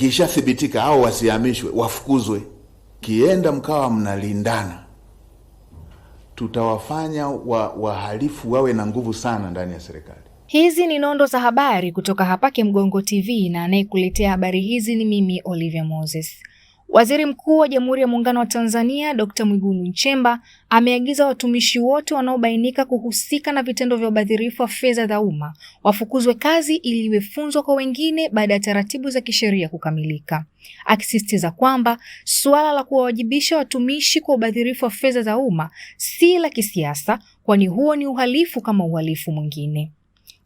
ikishathibitika au wasihamishwe, wafukuzwe. Kienda mkawa mnalindana, tutawafanya wahalifu wawe na nguvu sana ndani ya serikali. Hizi ni nondo za habari kutoka hapa Mgongo TV, na anayekuletea habari hizi ni mimi Olivia Moses. Waziri Mkuu wa Jamhuri ya Muungano wa Tanzania Dr. Mwigulu Nchemba ameagiza watumishi wote wanaobainika kuhusika na vitendo vya ubadhirifu wa fedha za umma wafukuzwe kazi ili iwe funzo kwa wengine baada ya taratibu za kisheria kukamilika, akisisitiza kwamba suala la kuwawajibisha watumishi kwa ubadhirifu wa fedha za umma si la kisiasa, kwani huo ni uhalifu kama uhalifu mwingine.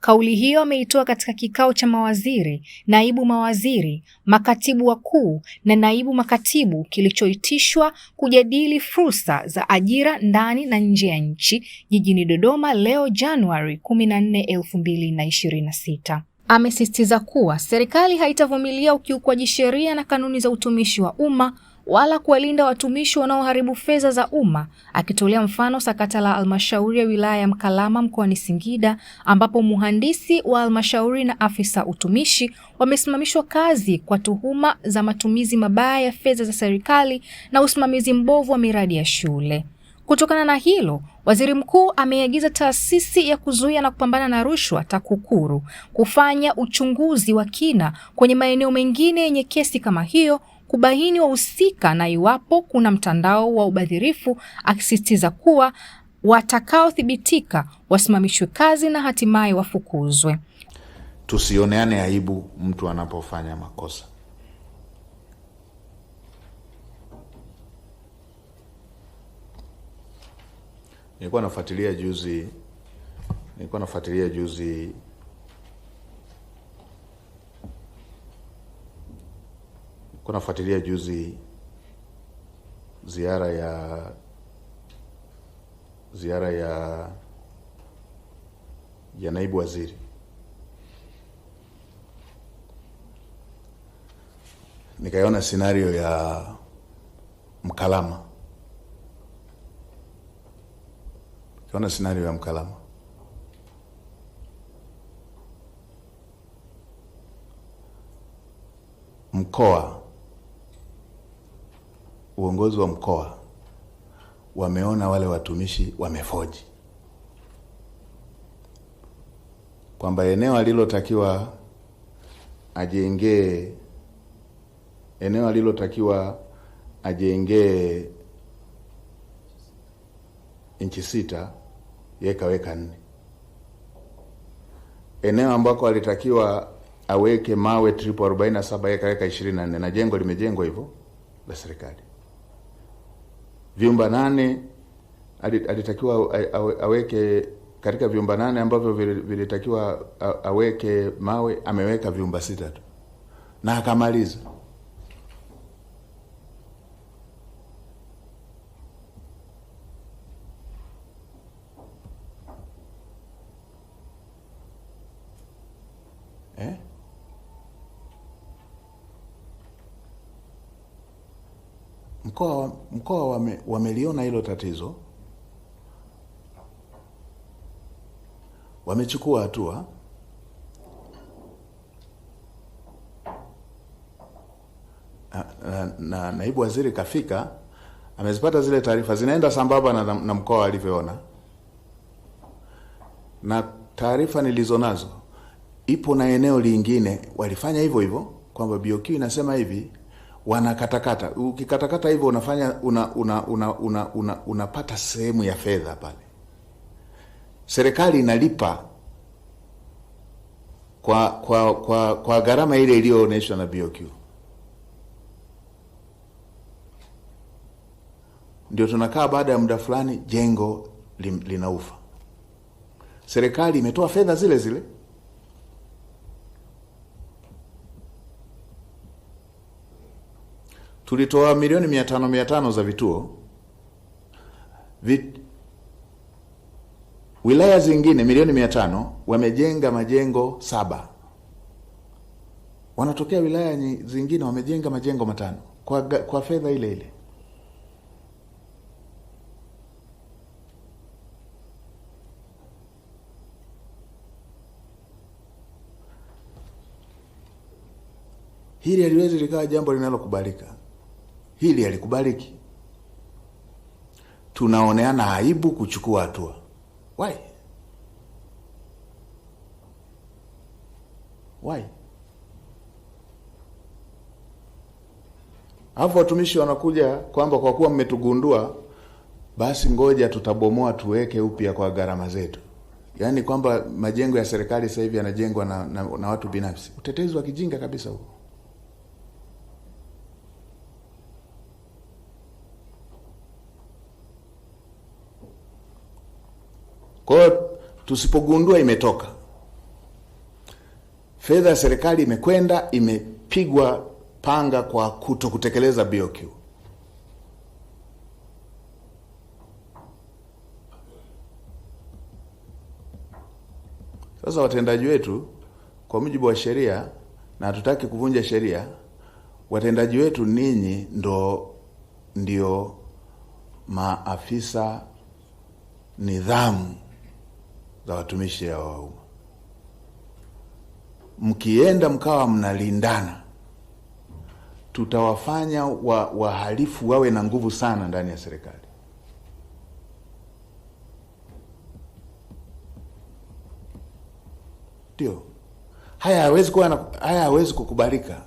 Kauli hiyo ameitoa katika kikao cha mawaziri, naibu mawaziri, makatibu wakuu na naibu makatibu kilichoitishwa kujadili fursa za ajira ndani na nje ya nchi jijini Dodoma leo Januari 14, 2026. Amesisitiza kuwa serikali haitavumilia ukiukwaji sheria na kanuni za utumishi wa umma wala kuwalinda watumishi wanaoharibu fedha za umma, akitolea mfano sakata la halmashauri ya wilaya ya Mkalama mkoani Singida, ambapo mhandisi wa halmashauri na afisa utumishi wamesimamishwa kazi kwa tuhuma za matumizi mabaya ya fedha za serikali na usimamizi mbovu wa miradi ya shule. Kutokana na hilo, Waziri Mkuu ameagiza taasisi ya kuzuia na kupambana na rushwa TAKUKURU kufanya uchunguzi wa kina kwenye maeneo mengine yenye kesi kama hiyo, kubaini wahusika na iwapo kuna mtandao wa ubadhirifu, akisisitiza kuwa watakaothibitika wasimamishwe kazi na hatimaye wafukuzwe. Tusioneane aibu mtu anapofanya makosa. Nilikuwa nafuatilia juzi ziara ya naibu waziri. Nikaiona scenario ya Mkalama. Mkoa, uongozi wa mkoa wameona wale watumishi wamefoji, kwamba eneo alilotakiwa ajengee inchi 6 yeye kaweka 4. Eneo ambako alitakiwa aweke mawe triple 47 yeye kaweka 24, na jengo limejengwa hivyo la serikali. Vyumba 8 alitakiwa aweke, katika vyumba 8 ambavyo vilitakiwa aweke mawe ameweka vyumba 6 tu na akamaliza. Mkoa wameliona hilo tatizo, wamechukua hatua, na naibu waziri kafika, amezipata zile taarifa, zinaenda sambamba na mkoa alivyoona, na taarifa nilizonazo ipo na eneo lingine walifanya hivyo hivyo, kwamba BOQ inasema hivi, wanakatakata. Ukikatakata hivyo unafanya unapata sehemu ya fedha pale. Serikali inalipa kwa gharama ile iliyoonyeshwa na BOQ. Ndio tunakaa baada ya muda fulani jengo linaufa. Serikali imetoa fedha zile zile. Tulitoa milioni 500 za vituo. Wilaya zingine milioni 500 wamejenga majengo 7. Wanatokea wilaya zingine wamejenga majengo 5 kwa fedha ile ile. Hili haliwezi likawa jambo linalokubalika. Hili halikubaliki. Tunaoneana aibu kuchukua hatua. Why? Hapo watumishi wanakuja kwamba kwa kuwa mmetugundua basi ngoja tutabomoa tuweke upya kwa gharama zetu. Yaani kwamba majengo ya serikali sasa hivi yanajengwa na watu binafsi. Utetezi wa kijinga kabisa huo. Kwa hiyo tusipogundua imetoka. Fedha ya serikali imekwenda, imepigwa panga kwa kutokutekeleza BOQ. Sasa watendaji wetu kwa mujibu wa sheria, na hatutaki kuvunja sheria, watendaji wetu ninyi ndio maafisa nidhamu za watumishi wa umma. Mkienda mkawa mnalindana, tutawafanya wahalifu wawe na nguvu sana ndani ya serikali. Ndio. Haya hawezi kukubalika.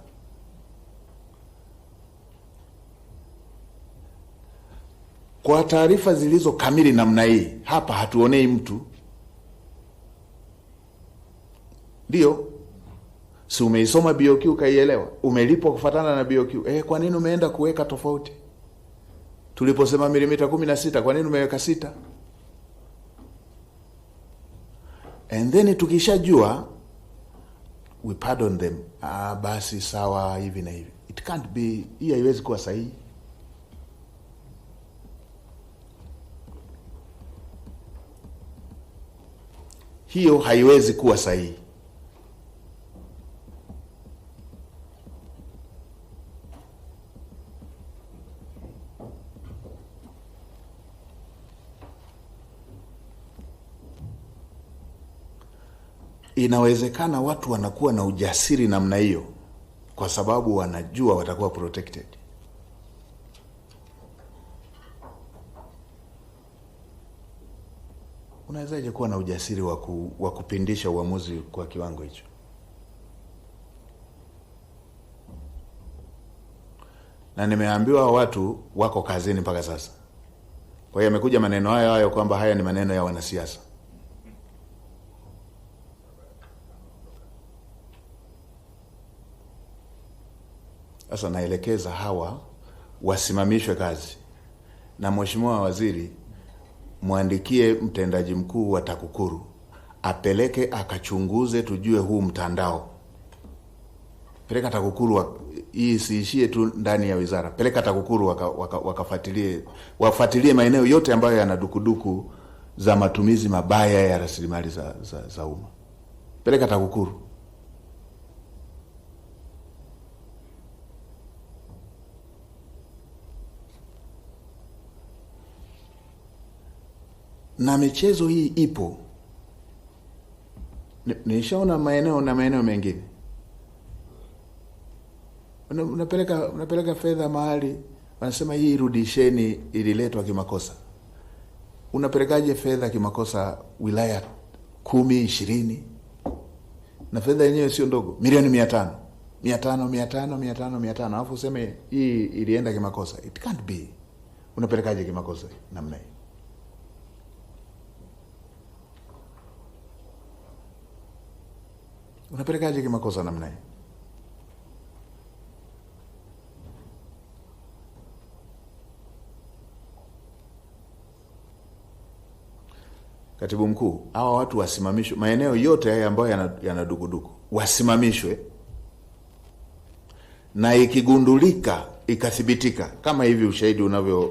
Kwa taarifa zilizo kamili namna hii, hapa hatuonei mtu. Ndio. Si umeisoma BOQ kaielewa? Umelipwa kufuatana na BOQ. Kwa nini umeenda kuweka tofauti? Tuliposema milimita 16, kwa nini umeweka 6? And then tukishajua, we pardon them. Basi sawa hivi na hivi. It can't be, hii haiwezi kuwa sahihi. Hiyo haiwezi kuwa sahihi. Inawezekana watu wanakuwa na ujasiri namna hiyo kwa sababu wanajua watakuwa protected. Unawezaje kuwa na ujasiri wa kupindisha uamuzi kwa kiwango hicho? Na nimeambiwa watu wako kazini mpaka sasa. Kwa hiyo yamekuja maneno hayo kwamba haya ni maneno ya wanasiasa. Sasa naelekeza hawa wasimamishwe kazi. Na Mheshimiwa Waziri, muandikie mtendaji mkuu wa TAKUKURU apeleke akachunguze, tujue huu mtandao. Peleka TAKUKURU, hii siishie tu ndani ya wizara. Peleka TAKUKURU wafuatilie maeneo yote ambayo yana dukuduku za matumizi mabaya ya rasilimali za umma. Peleka TAKUKURU. Na michezo hii ipo. Nishaona maeneo mengine. Unapeleka fedha mahali, wanasema hii rudisheni, ililetwa kimakosa. Unapelekaje fedha kimakosa wilaya 10, 20? Na fedha yenyewe sio ndogo, milioni 500. Alafu useme hii ilienda kimakosa. It can't be. Unapelekaje kimakosa namna hii? Unapelekaje kimakosa namna hii? Katibu Mkuu, hawa watu wasimamishwe. Maeneo yote haya ambayo yana dukuduku wasimamishwe. Na ikigundulika, ikathibitika kama hivi ushahidi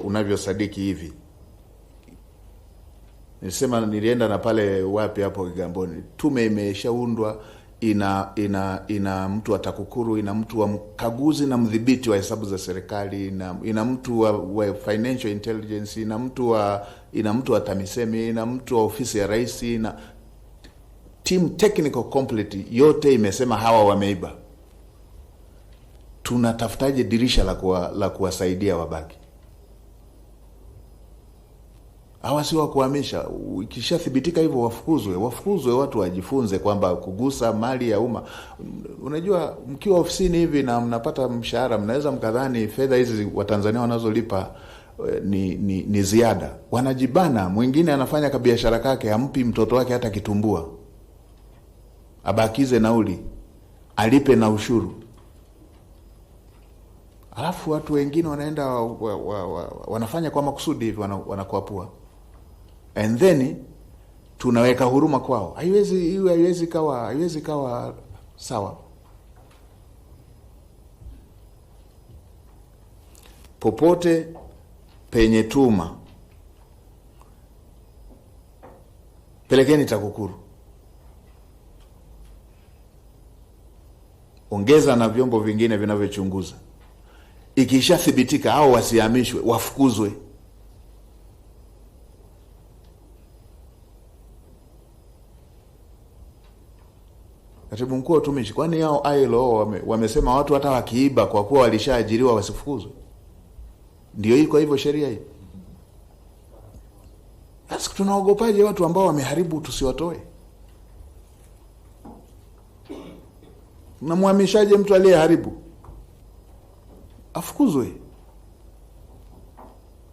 unavyosadiki hivi. Nilisema nilienda na pale wapi hapo Kigamboni. Tume imeshaundwa, ina mtu wa TAKUKURU, ina mtu wa mkaguzi na mdhibiti wa hesabu za serikali, ina mtu wa financial intelligence, ina mtu wa TAMISEMI, ina mtu wa ofisi ya rais, na team technical complete yote imesema hawa wameiba. tunatafutaje dirisha la kuwasaidia wabaki? Hawa si wa kuhamisha. Ikishathibitika hivyo wafukuzwe, watu wajifunze kwamba kugusa mali ya umma. Unajua, mkiwa ofisini hivi na mnapata mshahara, mnaweza mkadhani fedha hizi Watanzania wanazolipa ni ziada. Wanajibana. Mwingine anafanya kabiashara kake, hampi mtoto wake hata kitumbua, abakize nauli, alipe na ushuru. Alafu watu wengine wanaenda wanafanya kwa makusudi hivi, wanakuapua. And then tunaweka huruma kwao. Haiwezi kawa sawa. Popote penye tuma, pelekeni TAKUKURU. Ongeza na vyombo vingine vinavyochunguza. Ikishathibitika hao wasihamishwe, wafukuzwe. Katibu Mkuu wa Utumishi, kwani hao ILO wamesema watu hata wakiiba kwa kuwa walishaajiriwa wasifukuzwe? Ndio hii. Kwa hivyo sheria hii, sasa tunaogopaje watu ambao wameharibu tusiwatoe? Namhamishaje mtu aliyeharibu? Afukuzwe.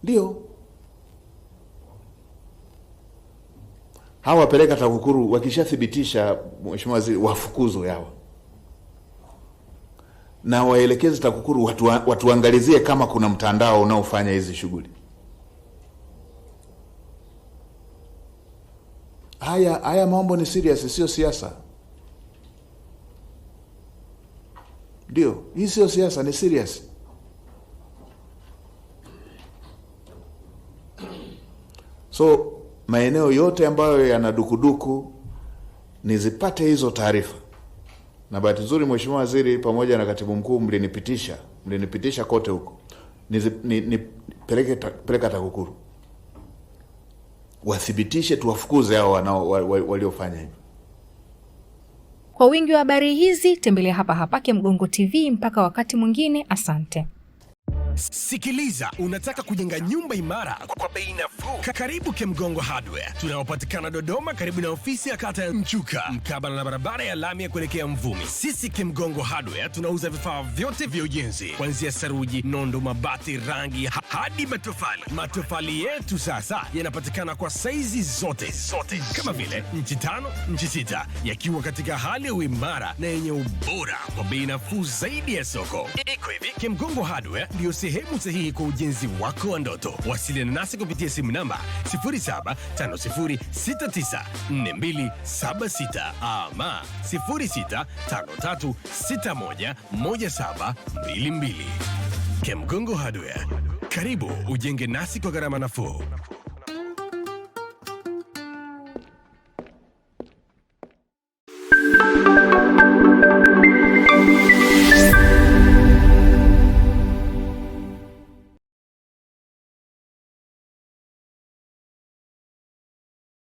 Ndio hawa wapeleka TAKUKURU, wakishathibitisha, Mheshimiwa Waziri, wafukuzwe hawa. Na waelekeze TAKUKURU watuangalizie kama kuna mtandao unaofanya hizi shughuli. Haya mambo ni serious, sio siasa. Ndio, hii sio siasa, ni serious. So maeneo yote ambayo yana dukuduku nizipate hizo taarifa. Na bahati nzuri, Mheshimiwa Waziri pamoja na Katibu Mkuu mlinipitisha kote huko. Peleka TAKUKURU, wathibitishe, tuwafukuze hao waliofanya hivyo. Kwa wingi wa habari hizi tembelea hapa Kemgongo TV. Mpaka wakati mwingine, asante. Sikiliza, unataka kujenga nyumba imara kwa bei nafuu? Karibu Kemgongo Hardware. Tunaopatikana Dodoma karibu na ofisi ya kata ya Mchuka, mkabala na barabara ya lami ya kuelekea Mvumi. Sisi Kemgongo Hardware tunauza vifaa vyote vya ujenzi, kuanzia saruji, nondo, mabati, rangi hadi matofali. Matofali yetu sasa yanapatikana kwa saizi zote kama vile inchi 5, inchi 6, yakiwa katika hali ya uimara na yenye ubora kwa bei nafuu zaidi ya soko. Iko hivi, Kemgongo Hardware ndio sehemu sahihi kwa ujenzi wako wa ndoto. Wasiliana nasi kupitia simu namba 0750694276 ama 0653611722. Kemgongo Hardware, karibu ujenge nasi kwa gharama nafuu.